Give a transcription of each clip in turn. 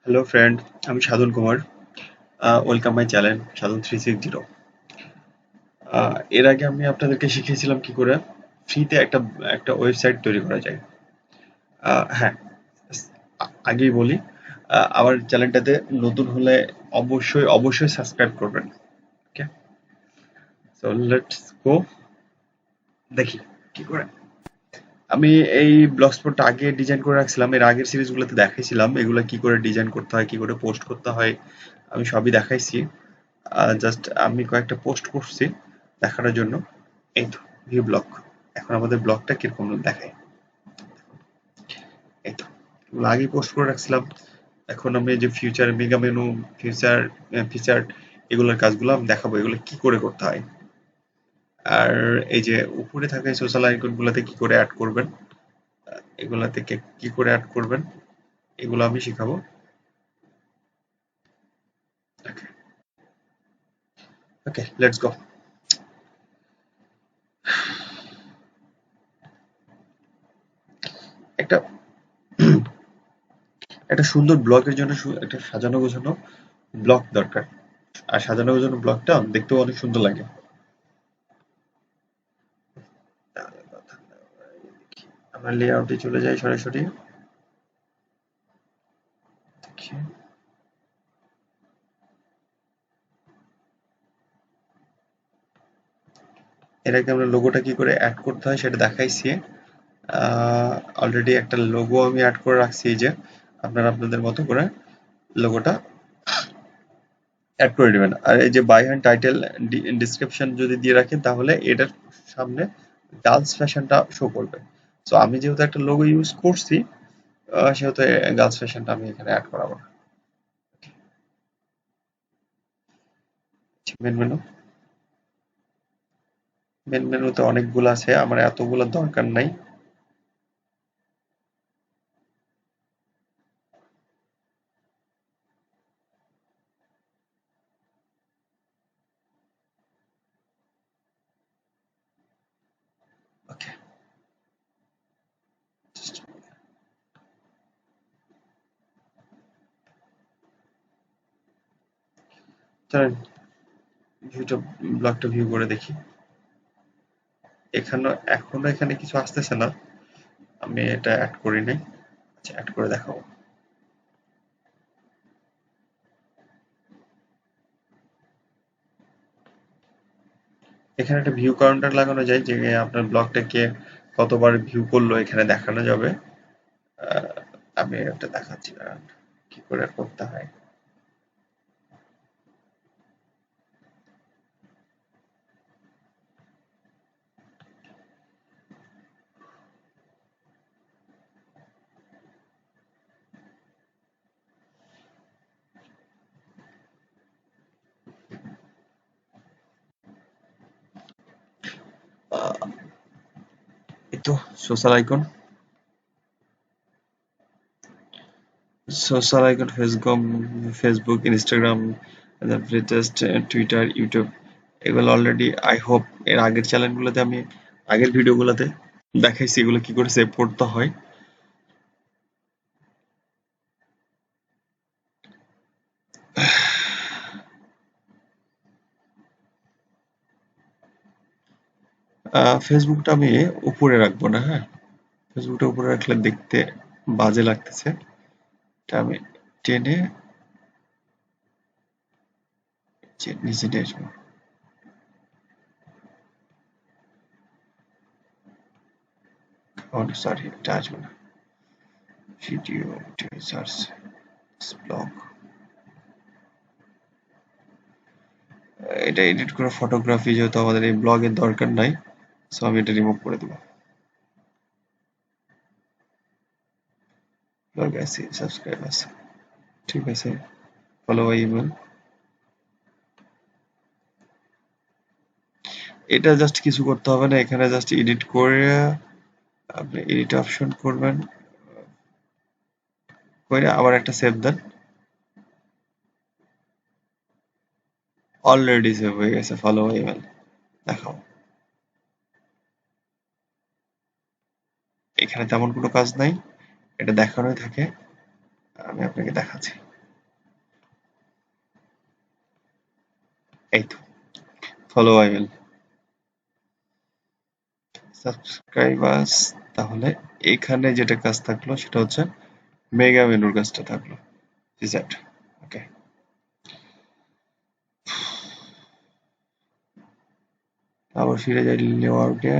Hello friend, আমি সাধন Kumar. Welcome my channel সাধন 360। এর আগে আমি আপনাদেরকে শিখিয়েছিলাম কি করে ফ্রিতে একটা একটা ওয়েবসাইট তৈরি করা যায়। হ্যাঁ, আগেই বলি, আমার চ্যানেলটাতে নতুন হলে অবশ্যই অবশ্যই সাবস্ক্রাইব করবেন। ওকে, সো লেটস গো, দেখি কি করে। আমি এই ব্লগ স্পটটা আগে ডিজাইন করে রাখছিলাম, এর আগের সিরিজগুলোতে দেখাইছিলাম এগুলো কি করে ডিজাইন করতে হয়, কি করে পোস্ট করতে হয়, আমি সবই দেখাইছি। জাস্ট আমি কয়েকটা পোস্ট করছি দেখানোর জন্য। এই তো ভিউ ব্লগ। এখন আমাদের ব্লগটা কিরকম দেখায়। এই তো এগুলো আগেই পোস্ট করে রাখছিলাম। এখন আমি এই যে future mega menu, future feature, এগুলোর কাজগুলো আমি দেখাবো এগুলো কি করে করতে হয়। আর এই যে উপরে থাকা সোশ্যাল আইকন গুলাতে কি করে অ্যাড করবেন, এগুলা থেকে কি করে অ্যাড করবেন, এগুলো আমি শিখাবো। ওকে, ওকে, লেটস গো। একটা একটা সুন্দর ব্লগের জন্য একটা সাজানো গোছানো ব্লগ দরকার। আর সাজানো গোছানো ব্লগটা দেখতেও অনেক সুন্দর লাগে। আমরা লেআউটে চলে যাই সরাসরি। দেখি, এর আগে আমরা লোগোটা কি করে অ্যাড করতে হয় সেটা দেখাইছি। অলরেডি একটা লোগো আমি অ্যাড করে রাখছি, এই যে আপনারা আপনাদের মতো করে লোগোটা অ্যাড করে নেবেন। আর এই যে বাই হ্যান্ড টাইটেল ডিসক্রিপশন যদি দিয়ে রাখেন তাহলে এটার সামনে গার্লস ফ্যাশনটা শো করবে। সো আমি যেহেতু একটা লোগো ইউজ করছি, সেহেতু গার্লস ফ্যাশনটা আমি এখানে অ্যাড করাবো না। মেন মেনু, মেন মেনুতে অনেকগুলো আছে, আমার এতগুলো দরকার নাই। ওকে, চলেন ভিউটা, ব্লগটা ভিউ করে দেখি। এখনো এখানে কিছু আসতেছে না, আমি এটা অ্যাড করি নাই। আচ্ছা, অ্যাড করে দেখাবো। এখানে একটা ভিউ কাউন্টার লাগানো যায়, যে আপনার ব্লগটাকে কতবার ভিউ করলো এখানে দেখানো যাবে। আহ, আমি একটা দেখাচ্ছি, দাঁড়ান কি করে করতে হয়। আহ, এই তো social icon, social icon Facebook, Instagram, latest Twitter, YouTube, এগুলো অলরেডি আই হোপ এর আগের চ্যানেলগুলোতে আমি আগের ভিডিওগুলোতে দেখাইছি এগুলো কি করে সেভ করতে হয়। ফেসবুকটা আমি উপরে রাখবো না, হ্যাঁ। ফেসবুকটা উপরে রাখলে দেখতে বাজে লাগতেছে। এটা আমি টেনে নিচে নিয়ে আসবো। সরি, এটা আসবে না। ভিডিও সার্চ ব্লগ, এটা এডিট করে ফটোগ্রাফি, যেহেতু আমাদের এই ব্লগের দরকার নাই, সো আমি এটা রিমুভ করে দেবো। ব্লগ আছে, সাবস্ক্রাইব আছে, ঠিক আছে, ফলো বাই ইমেল। এটা জাস্ট কিছু করতে হবে না, এখানে জাস্ট এডিট করে আপনি এডিট অপশন করবেন, করে আবার একটা সেভ দেন। অলরেডি সেভ হয়ে গেছে, ফলো বাই ইমেল দেখাও। এখানে তেমন কোনো কাজ নাই, এটা দেখানোই থাকে, আমি আপনাকে দেখাচ্ছি। এই তো ফলো আই উইল সাবস্ক্রাইবার্স। তাহলে এখানে যেটা কাজ থাকলো সেটা হচ্ছে মেগা মেনুর কাজটা থাকলো। রিসেট। ওকে, আবার ফিরে যাই লেআউটে।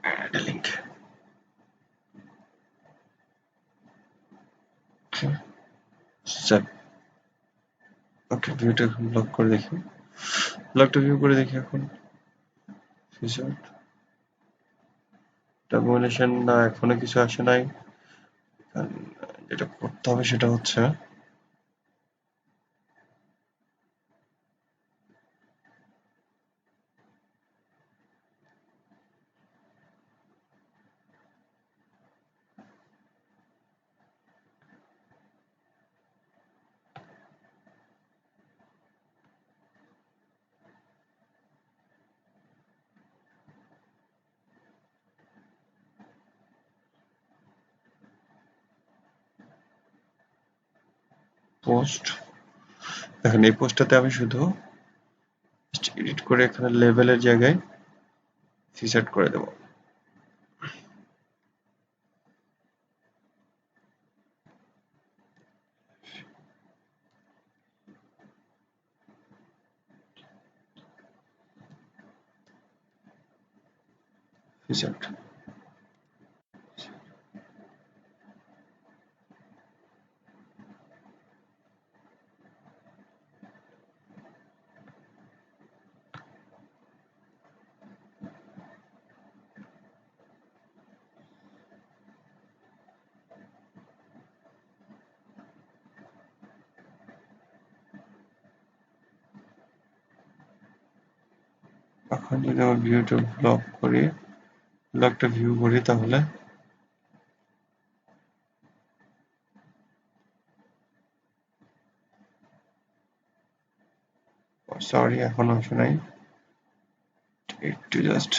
Add link. ওকে, ভিউটা এখন ব্লক করে দেখি। ব্লকটা ভিউ করে দেখি এখন। ফিচার ডকুমেন্টেশন না, এখনো কিছু আসে নাই। যেটা করতে হবে সেটা হচ্ছে পোস্ট। দেখেন এই পোস্টটাতে আমি শুধু এডিট করে এখানে লেভেলের জায়গায় ফিচার করে দেবো। ফিচার এখন যদি আমার ভিউটা ব্লক করি, ব্লকটা ভিউ করি, তাহলে সরি এখনো আসে নাই, একটু জাস্ট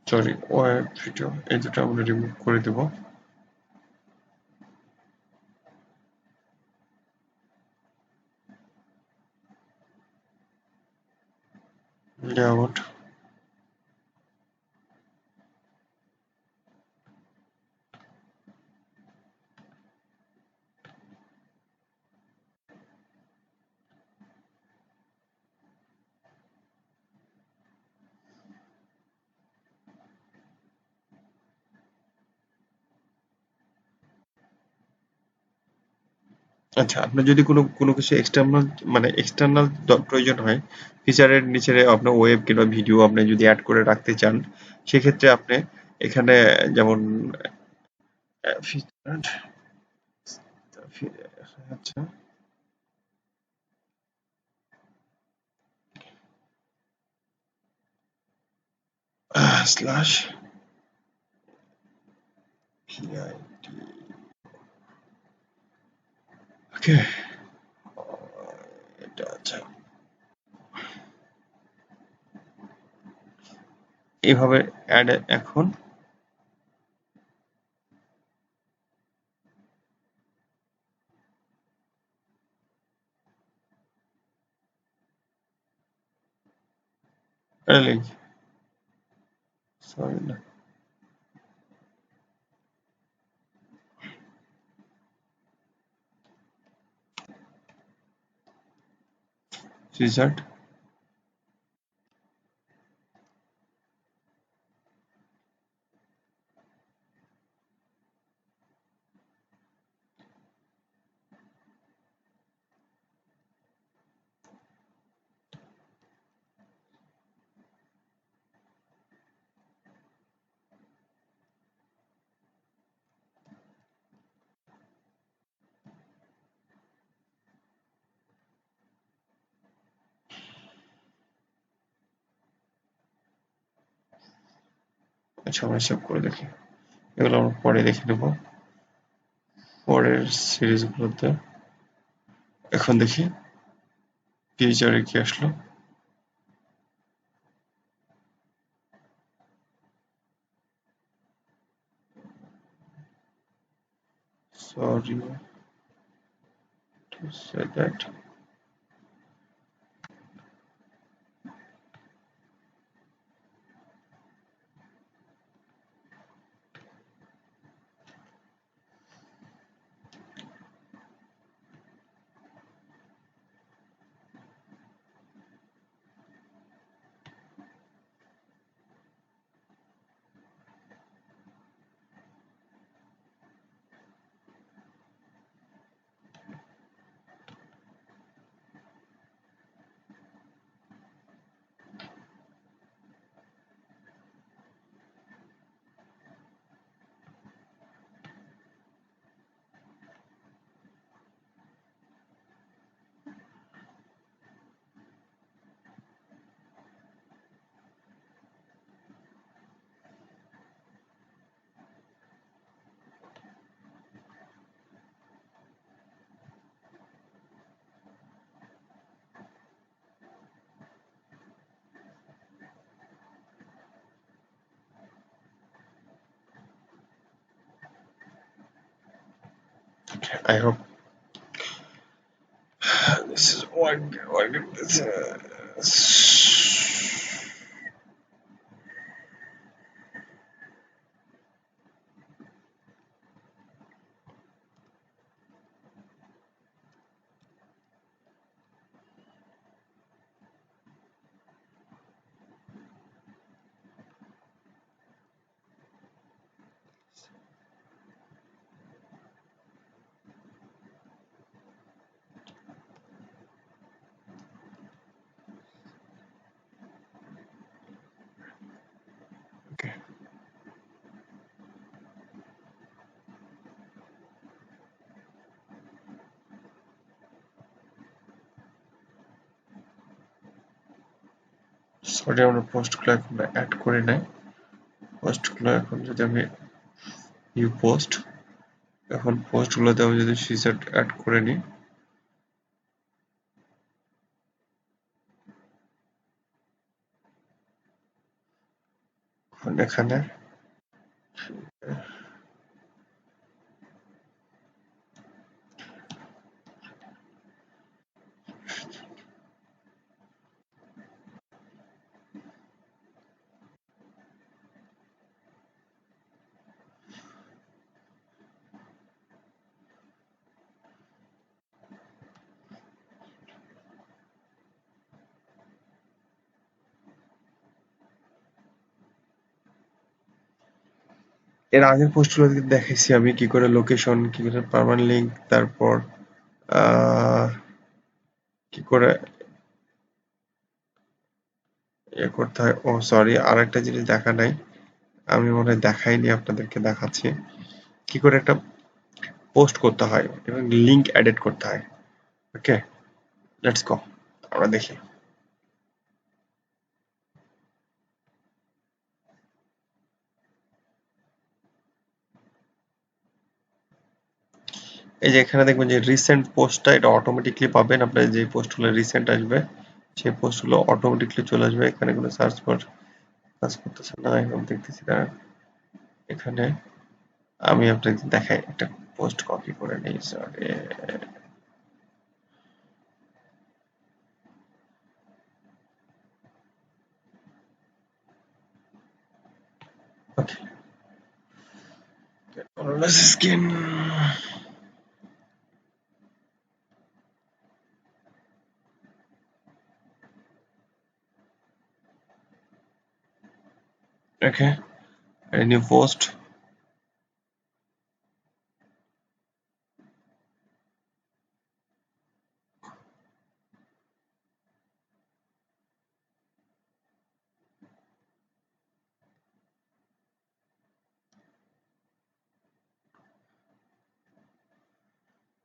সরি ওয়েব ভিডিও এই দুটো আমরা রিমুভ করে দেব। Yeah, what? আচ্ছা, আপনার যদি কোনো কিছু এক্সটার্নাল মানে এক্সটার্নাল প্রয়োজন হয়, ফিচারের নিচে আপনার ওয়েব কিংবা ভিডিও আপনি যদি অ্যাড করে রাখতে চান, সেক্ষেত্রে আপনি এখানে যেমন ফিচার আচ্ছা স্ল্যাশ PID ওকে এটা আচ্ছা এইভাবে অ্যাড এখন লিঙ্ক সরি না রিজাল্ট আচ্ছা আমরা সেভ করে দেখি, এগুলো আমরা পরে দেখে নেব পরের সিরিজগুলোতে। এখন দেখি ফিচারে কি আসলো। Sorry to say that. I hope this is working. Okay. Sorry আমরা পোস্টগুলো এখন অ্যাড করি নাই। পোস্টগুলো এখন যদি আমি নিউ পোস্ট, এখন পোস্টগুলোতে আমি যদি ফিচার অ্যাড করে নিই, এখানে এর আগের পোস্টগুলো দেখাইছি আমি কি করে লোকেশন, কি করে পার্মানেন্ট লিঙ্ক, তারপর কি করে করতে হয়। ও সরি, আর একটা জিনিস দেখা নাই, আমি মনে হয় দেখাইনি, আপনাদেরকে দেখাচ্ছি কি করে একটা পোস্ট করতে হয় এবং লিঙ্ক এডিট করতে হয়। ওকে, লেটস গো, আমরা দেখি। এই যে এখানে দেখবেন যে রিসেন্ট পোস্টটা, এটা অটোমেটিকলি পাবেন। আপনার যে পোস্টগুলো রিসেন্ট আসবে সেই পোস্টগুলো অটোমেটিকলি চলে আসবে। এখানে কোনো সার্চ বার কাজ করতেছে না, এখন দেখতেছি না। এখানে আমি আপনাকে দেখাই, একটা পোস্ট কপি করে নিই, সরি। ওকে, স্ক্রিন। ওকে, নিউ পোস্ট।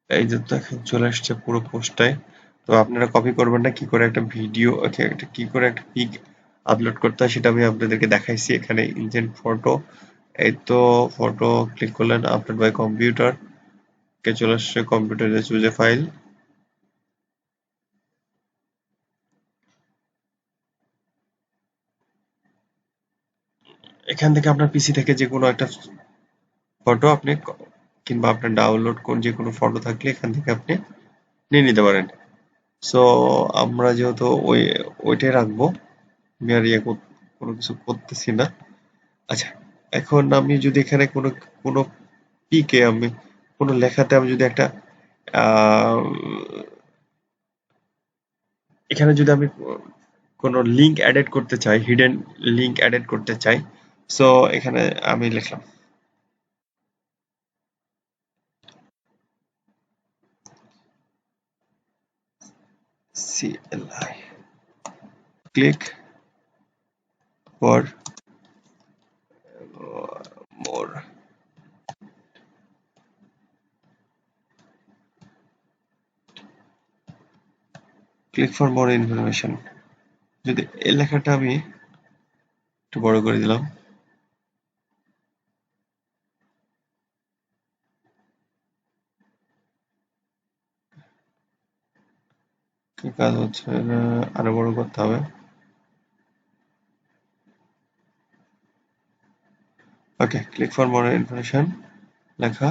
এই যে দেখেন চলে আসছে পুরো পোস্টটায়। তো আপনারা কপি করবেন না, কি করে একটা ভিডিও, ওকে, এটা কি করে একটা পিক আপলোড করতে হয় সেটা আমি আপনাদেরকে দেখাইছি। এখানে ইনজেন্ট ফটো, এই তো ফটো ক্লিক করলেন, আপলোড বাই কম্পিউটার, কে চলে আসছে কম্পিউটারে, চুজ এ ফাইল। এখান থেকে আপনার পিসি থেকে যে কোনো একটা ফটো আপনি কিংবা আপনার ডাউনলোড কোন যে কোনো ফটো থাকলে এখান থেকে আপনি নিয়ে নিতে পারেন। সো আমরা যেহেতু ওইটাই রাখবো, আমি আর কোনো কিছু করতেছি না। আচ্ছা, এখন আমি যদি এখানে কোনো কোনো পিকে আমি কোনো লেখাতে আমি যদি একটা আহ, এখানে যদি আমি কোনো লিঙ্ক অ্যাডেড করতে চাই, হিডেন লিঙ্ক অ্যাডেড করতে চাই, সো এখানে আমি লিখলাম CLI, click for more, click for more information. যদি এই লেখাটা আমি একটু বড় করে দিলাম, কি কাজ হচ্ছে না, আরো বড় করতে হবে। ওকে, ক্লিক ফর মোর ইনফরমেশন লেখা,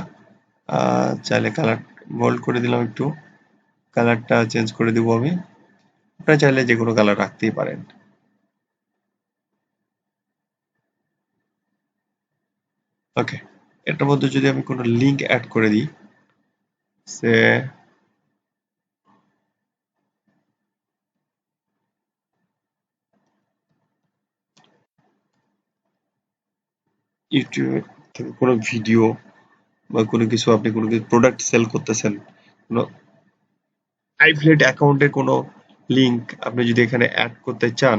চাইলে কালার বোল্ড করে দিলাম, একটু কালারটা চেঞ্জ করে দিব আমি। আপনারা চাইলে যে কোনো কালার রাখতেই পারেন। ওকে, এটার মধ্যে যদি আমি কোনো লিঙ্ক অ্যাড করে দিই, সে ইউটিউব থেকে কোনো ভিডিও বা কোনো কিছু, আপনি কোনো কিছু প্রোডাক্ট সেল করতেছেন, কোনো অ্যাফিলিয়েট অ্যাকাউন্টের কোনো লিঙ্ক আপনি যদি এখানে অ্যাড করতে চান,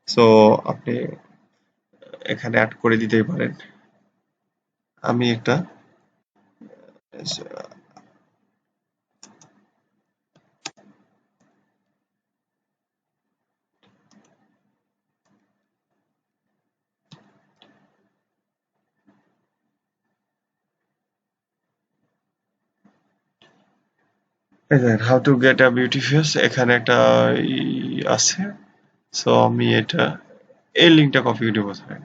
সো আপনি এখানে অ্যাড করে দিতেই পারেন। আমি একটা how to get a beauty face, এখানে একটা আছে। সো আমি এটা, এই লিঙ্কটা কপি করে দেবো স্যার।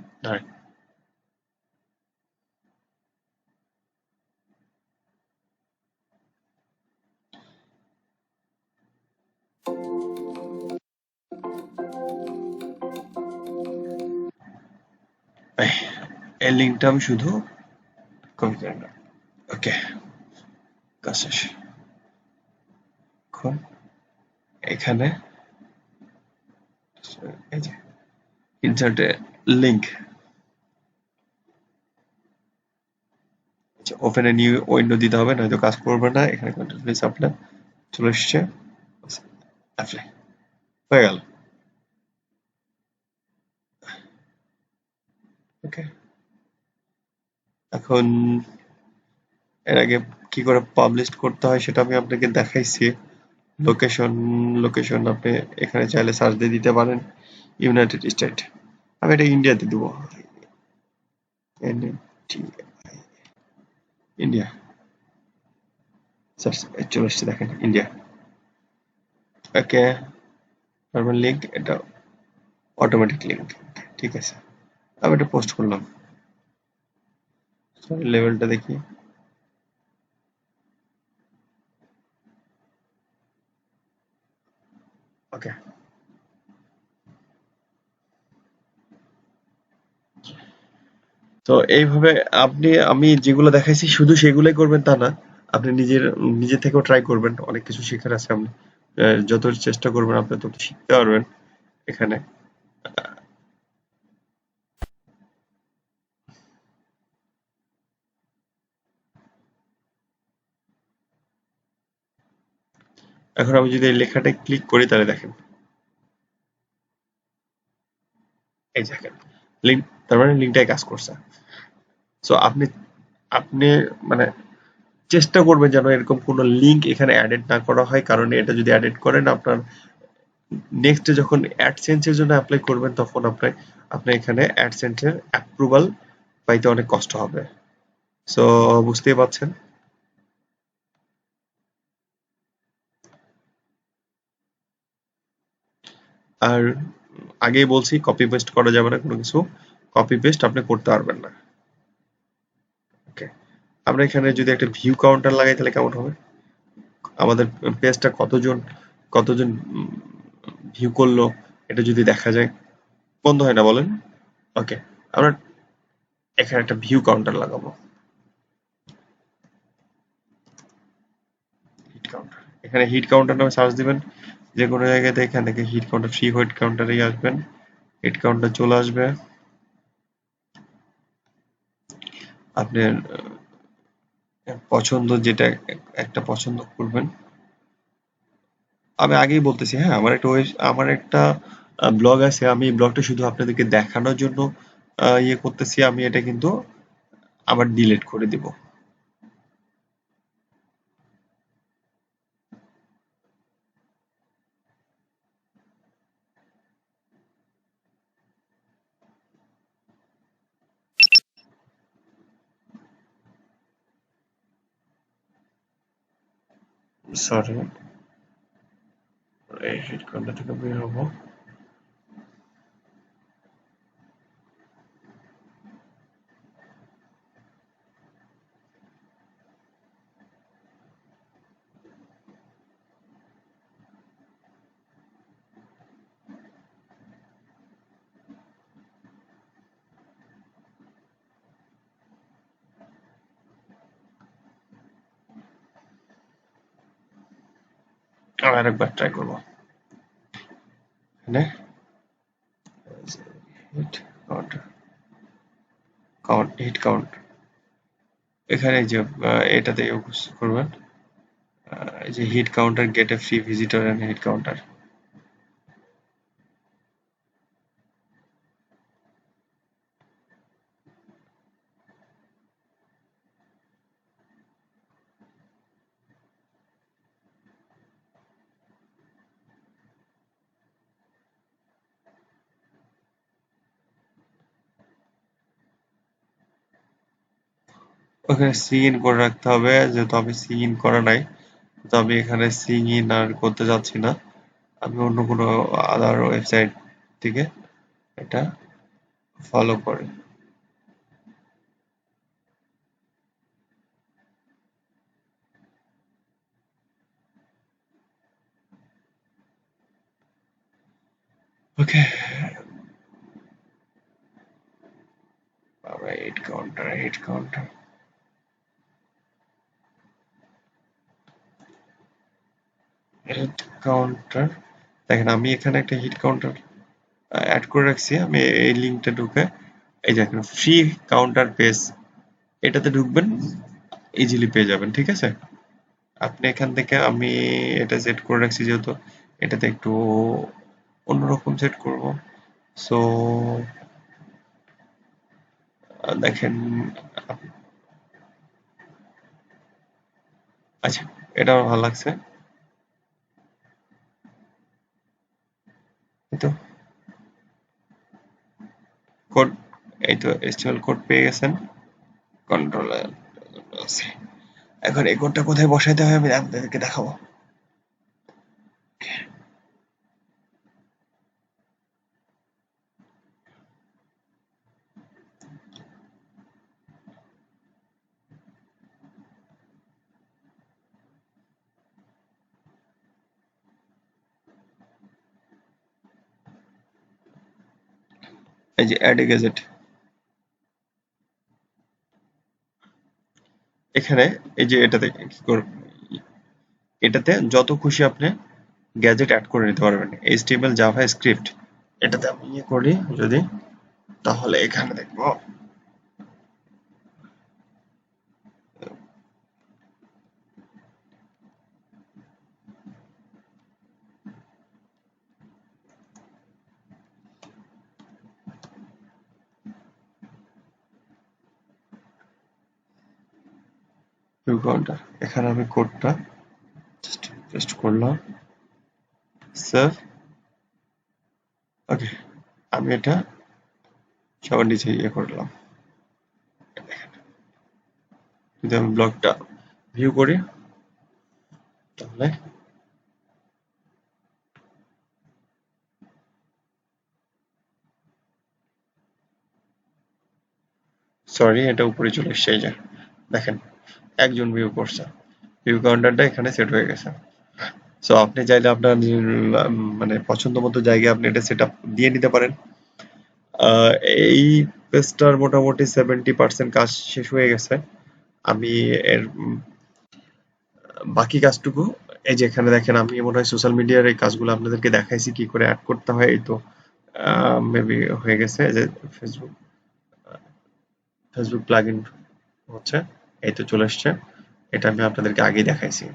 এই লিঙ্কটা আমি শুধু কপি করে নিলাম। ওকে, কাজ শেষ। এখন এখানে এই যে insert link, open a new window দিতে হবে, নয়তো কাজ করবে না। এখানে কন্ট্রোল প্লেস অ্যাপ্লাই চলে এসছে, অ্যাপ্লাই হয়ে গেল। ওকে, এখন এর আগে কি করে পাবলিশ করতে হয় সেটা আমি আপনাকে দেখাইছি। লোকেশন, লোকেশন আপনি এখানে চাইলে সার্চ দিয়ে দিতে পারেন ইউনাইটেড স্টেট। আমি এটা ইন্ডিয়াতে দিব, ইন্ডিয়া সার্চ চলে এসছে, দেখেন ইন্ডিয়া। ওকে, নর্মাল লিঙ্ক, এটা অটোমেটিক লিঙ্ক, ঠিক আছে। আমি এটা পোস্ট করলাম, লেভেলটা দেখি। ওকে, তো এইভাবে আমি যেগুলো দেখাইছি শুধু সেগুলোই করবেন তা না, আপনি নিজে থেকেও ট্রাই করবেন, অনেক কিছু শেখার আছে। আপনি যত চেষ্টা করবেন আপনি তত শিখতে পারবেন এখানে। এখন আমি যদি এই লেখাটা ক্লিক করি তাহলে দেখেন, এই দেখেন লিঙ্ক, তার মানে লিঙ্কটাই কাজ করছে। সো আপনি আপনি মানে চেষ্টা করবেন যেন এরকম কোনো লিঙ্ক এখানে অ্যাডেড না করা হয়, কারণ এটা যদি অ্যাডেড করেন আপনার নেক্সট যখন অ্যাডসেন্স এর জন্য অ্যাপ্লাই করবেন তখন আপনি এখানে অ্যাডসেন্স এর অ্যাপ্রুভাল পাইতে অনেক কষ্ট হবে। সো বুঝতেই পারছেন। আর আগেই বলছি কপি পেস্ট করা যাবে না কোনো কিছু, কপি পেস্ট আপনি করতে পারবেন না। ওকে, আমরা এখানে যদি একটা ভিউ কাউন্টার লাগাই তাহলে কেমন হবে? আমাদের পেজটা কতজন কতজন ভিউ করলো এটা যদি দেখা যায়, বন্ধ হয় না বলেন? ওকে, আমরা এখানে একটা ভিউ কাউন্টার লাগাবো, হিট কাউন্টার। এখানে হিট কাউন্টার নামে সার্চ দিবেন যে কোনো জায়গাতে, এখান থেকে হিট কাউন্টার, ফ্রি হিট কাউন্টারেই আসবেন, হিট কাউন্টার চলে আসবে। আপনার পছন্দ যেটা একটা পছন্দ করবেন। আমি আগেই বলতেছি, হ্যাঁ, আমার একটা ব্লগ আছে, আমি ব্লগটা শুধু আপনাদেরকে দেখানোর জন্য ইয়ে করতেছি, আমি এটা কিন্তু আবার ডিলিট করে দিব। সরি, এই হিট কাউন্টার থেকে বের হবো। আরেকবার ট্রাই করবো। এখানে হিট কাউন্টার, হিট কাউন্ট, এখানে যে এটাতে ইউজ করবেন, এই যে hit counter, get a free visitor and hit counter. ওখানে সিং ইন করে রাখতে হবে, যেহেতু আমি সিং ইন করা নাই, তো আমি এখানে সিং ইন আর করতে যাচ্ছি না, আমি অন্য কোনো আদার ওয়েবসাইট থেকে এটা ফলো করি। ওকে, আমরা hit counter, hit counter, hit counter, দেখেন আমি এখানে একটা হিট কাউন্টার অ্যাড করে রাখছি। আমি এই লিঙ্কটা ঢুকে, এই দেখেন ফ্রি কাউন্টার পেজ, এটাতে ঢুকবেন। ইজিলি পেয়ে যাবেন, ঠিক আছে? আপনি এখান থেকে আমি এটা সেট করে রাখছি যেহেতু এটাতে একটু অন্যরকম সেট করব। সো দেখেন, আচ্ছা এটা আমার ভালো লাগছে। এই তো কোড, এই তো HTML কোড পেয়ে গেছেন। কন্ট্রোল আছে। এখন এই কোডটা কোথায় বসাইতে হয় আমি আপনাদেরকে দেখাবো। এই যে অ্যাড এ গ্যাজেট, এখানে এই যে এটাতে কি করব, এটাতে যত খুশি আপনি গ্যাজেট অ্যাড করে নিতে পারবেন। HTML জাভা স্ক্রিপ্ট এটাতে আমি ইয়ে করি যদি, তাহলে এখানে দেখবো ভিউ কাউন্টার। এখানে আমি কোডটা জাস্ট পেস্ট করলাম, সেভ। ওকে, আমি এটা সবার নিচে ইয়ে করলাম। যদি আমি ব্লগটা ভিউ করি তাহলে সরি এটা উপরে চলে এসছে। এই যে দেখেন একজন ভিউ করছে, ভিউ কাউন্টারটা এখানে সেট হয়ে গেছে। সো আপনি চাইলে আপনার মানে পছন্দ মতো জায়গায় আপনি এটা সেট আপ দিয়ে নিতে পারেন। আহ, এই পেজটার মোটামুটি 70% কাজ শেষ হয়ে গেছে। আমি এর বাকি কাজটুকু, এই যে এখানে দেখেন আমি মনে হয় সোশ্যাল মিডিয়ার এই কাজগুলো আপনাদেরকে দেখাইছি কি করে অ্যাড করতে হয়। এই তো মেবি হয়ে গেছে। যে ফেসবুক ফেসবুক প্লাগইন হচ্ছে, এই তো চলে এসছে। এটা আমি আপনাদেরকে আগেই দেখাইছি।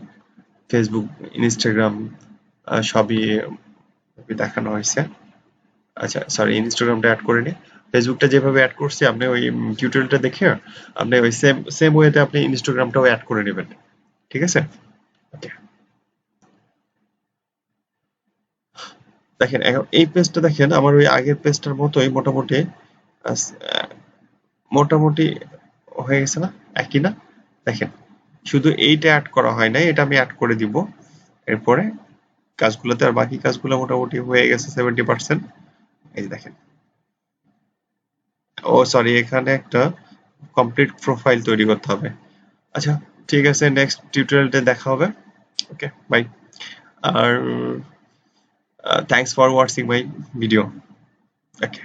ফেসবুক, ইনস্টাগ্রাম সবই দেখানো হয়েছে। আচ্ছা সরি, ইনস্টাগ্রামটা অ্যাড করিনি। ফেসবুকটা যেভাবে অ্যাড করছি আপনি ওই টিউটোরিয়ালটা দেখে আপনি ওই সেম সেম ওয়েতে আপনি ইনস্টাগ্রামটাও অ্যাড করে নেবেন, ঠিক আছে? ওকে, দেখেন এখন এই পেজটা দেখেন আমার ওই আগের পেজটার মতোই মোটামুটি মোটামুটি হয়ে গেছে না, একই না? দেখেন শুধু এইটা অ্যাড করা হয় নাই, এটা আমি অ্যাড করে দিব এরপরে কাজগুলোতে। আর বাকি কাজগুলো মোটামুটি হয়ে গেছে 70%। এই যে দেখেন, ও সরি এখানে একটা কমপ্লিট প্রোফাইল তৈরি করতে হবে। আচ্ছা ঠিক আছে, নেক্সট টিউটোরিয়ালটা দেখা হবে। Okay bye. আর thanks for watching my video. Okay.